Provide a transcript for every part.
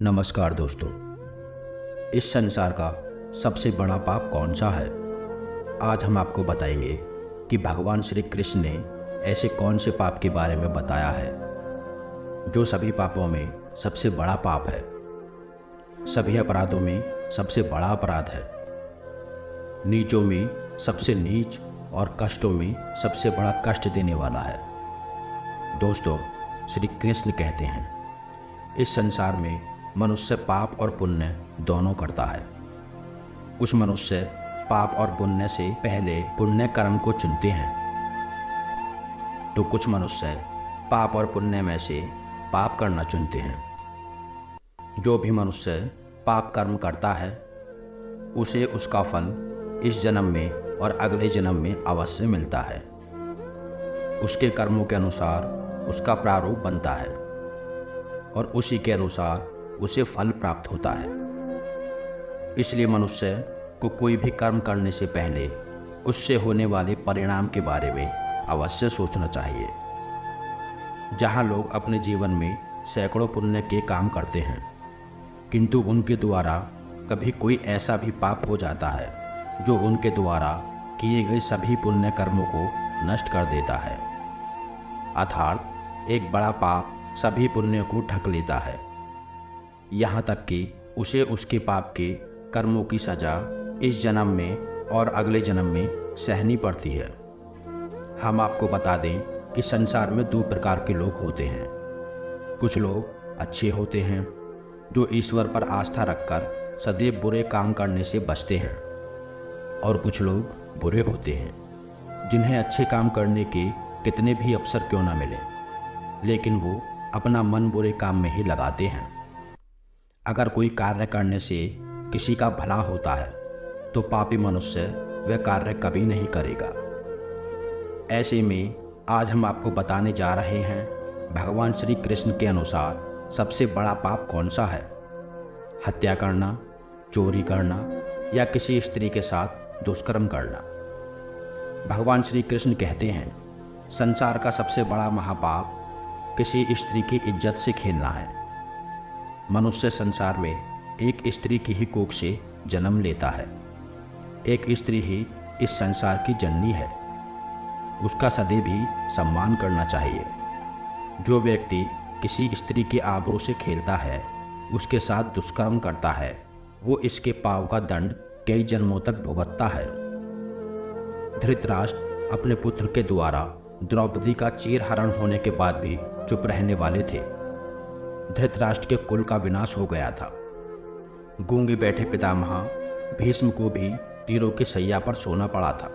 नमस्कार दोस्तों। इस संसार का सबसे बड़ा पाप कौन सा है? आज हम आपको बताएंगे कि भगवान श्री कृष्ण ने ऐसे कौन से पाप के बारे में बताया है जो सभी पापों में सबसे बड़ा पाप है, सभी अपराधों में सबसे बड़ा अपराध है, नीचों में सबसे नीच और कष्टों में सबसे बड़ा कष्ट देने वाला है। दोस्तों, श्री कृष्ण कहते हैं, इस संसार में मनुष्य पाप और पुण्य दोनों करता है। कुछ मनुष्य पाप और पुण्य से पहले पुण्य कर्म को चुनते हैं, तो कुछ मनुष्य पाप और पुण्य में से पाप करना चुनते हैं। जो भी मनुष्य पाप कर्म करता है उसे उसका फल इस जन्म में और अगले जन्म में अवश्य मिलता है। उसके कर्मों के अनुसार उसका प्रारूप बनता है और उसी के अनुसार उसे फल प्राप्त होता है। इसलिए मनुष्य को कोई भी कर्म करने से पहले उससे होने वाले परिणाम के बारे में अवश्य सोचना चाहिए। जहाँ लोग अपने जीवन में सैकड़ों पुण्य के काम करते हैं, किंतु उनके द्वारा कभी कोई ऐसा भी पाप हो जाता है जो उनके द्वारा किए गए सभी पुण्य कर्मों को नष्ट कर देता है। अर्थात एक बड़ा पाप सभी पुण्यों को ढक लेता है, यहाँ तक कि उसे उसके पाप के कर्मों की सजा इस जन्म में और अगले जन्म में सहनी पड़ती है। हम आपको बता दें कि संसार में दो प्रकार के लोग होते हैं। कुछ लोग अच्छे होते हैं जो ईश्वर पर आस्था रखकर सदैव बुरे काम करने से बचते हैं, और कुछ लोग बुरे होते हैं जिन्हें अच्छे काम करने के कितने भी अवसर क्यों ना मिले, लेकिन वो अपना मन बुरे काम में ही लगाते हैं। अगर कोई कार्य करने से किसी का भला होता है तो पापी मनुष्य वह कार्य कभी नहीं करेगा। ऐसे में आज हम आपको बताने जा रहे हैं, भगवान श्री कृष्ण के अनुसार सबसे बड़ा पाप कौन सा है। हत्या करना, चोरी करना या किसी स्त्री के साथ दुष्कर्म करना। भगवान श्री कृष्ण कहते हैं, संसार का सबसे बड़ा महापाप किसी स्त्री की इज्जत से खेलना है। मनुष्य संसार में एक स्त्री की ही कोख से जन्म लेता है। एक स्त्री ही इस संसार की जननी है। उसका सदैव ही सम्मान करना चाहिए। जो व्यक्ति किसी स्त्री की आबरू से खेलता है, उसके साथ दुष्कर्म करता है, वो इसके पाप का दंड कई जन्मों तक भुगतता है। धृतराष्ट्र अपने पुत्र के द्वारा द्रौपदी का चीरहरण होने के बाद भी चुप रहने वाले थे। धृतराष्ट्र के कुल का विनाश हो गया था। गूंगे बैठे पितामह भीष्म को भी तीरों की सैया पर सोना पड़ा था।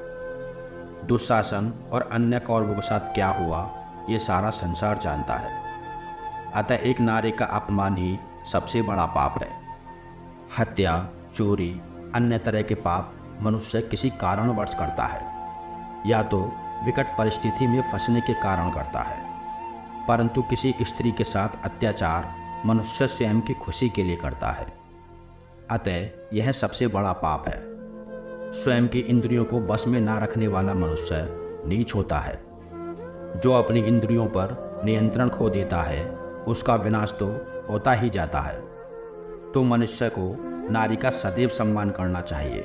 दुशासन और अन्य कौरवों के साथ क्या हुआ ये सारा संसार जानता है। अतः एक नारी का अपमान ही सबसे बड़ा पाप है। हत्या, चोरी, अन्य तरह के पाप मनुष्य किसी कारणवश करता है, या तो विकट परिस्थिति में फंसने के कारण करता है, परंतु किसी स्त्री के साथ अत्याचार मनुष्य स्वयं की खुशी के लिए करता है। अतः यह सबसे बड़ा पाप है। स्वयं की इंद्रियों को बस में ना रखने वाला मनुष्य नीच होता है। जो अपनी इंद्रियों पर नियंत्रण खो देता है उसका विनाश तो होता ही जाता है। तो मनुष्य को नारी का सदैव सम्मान करना चाहिए,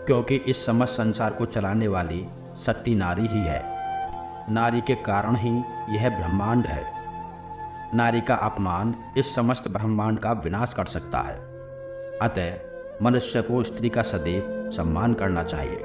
क्योंकि इस समस्त संसार को चलाने वाली शक्ति नारी ही है। नारी के कारण ही यह ब्रह्मांड है। नारी का अपमान इस समस्त ब्रह्मांड का विनाश कर सकता है। अतः मनुष्य को स्त्री का सदैव सम्मान करना चाहिए।